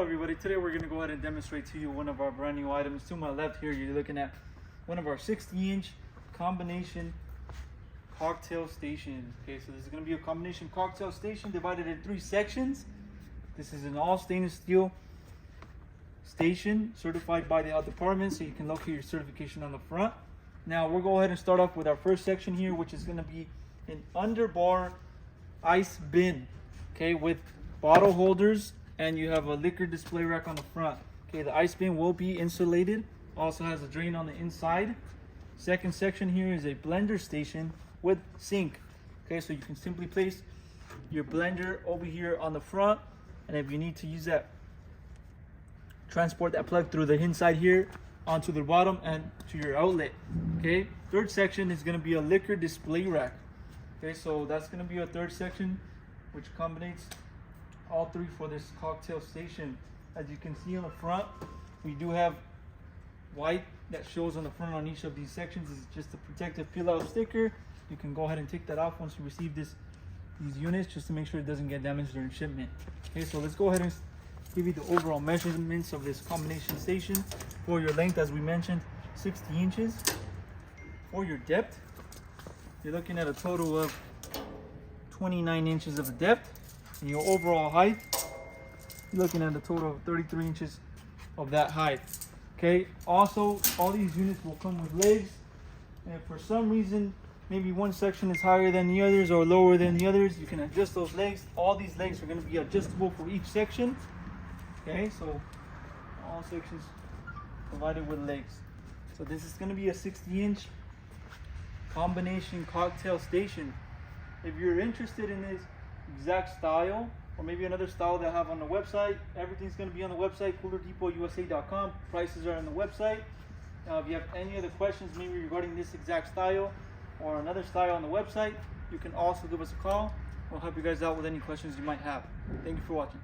Everybody, today we're going to go ahead and demonstrate to you one of our brand new items. To my left here, you're looking at one of our 60-inch combination cocktail stations. Okay, so this is going to be a combination cocktail station divided in 3 sections. This is an all stainless steel station certified by the health department, so you can locate your certification on the front. Now we'll go ahead and start off with our first section here, which is going to be an underbar ice bin, okay, with bottle holders, and you have a liquor display rack on the front. Okay, the ice bin will be insulated, also has a drain on the inside. Second section here is a blender station with sink. Okay, so you can simply place your blender over here on the front, and if you need to use that, transport that plug through the inside here onto the bottom and to your outlet. Okay, third section is going to be a liquor display rack. Okay, so that's going to be a third section which combines all 3 for this cocktail station. As you can see on the front, we do have white that shows on the front on each of these sections. This is just a protective peel out sticker. You can go ahead and take that off once you receive these units, just to make sure it doesn't get damaged during shipment. Okay, so let's go ahead and give you the overall measurements of this combination station. For your length, as we mentioned, 60 inches. For your depth, you're looking at a total of 29 inches of depth. And your overall height, you're looking at a total of 33 inches of that height. Okay, also all these units will come with legs, and if for some reason maybe one section is higher than the others or lower than the others, you can adjust those legs. All these legs are going to be adjustable for each section. Okay, so all sections provided with legs. So this is going to be a 60-inch combination cocktail station. If you're interested in this exact style, or maybe another style that I have on the website, everything's going to be on the website, coolerdepot.usa.com. Prices are on the website. If you have any other questions, maybe regarding this exact style or another style on the website, you can also give us a call. We'll help you guys out with any questions you might have. Thank you for watching.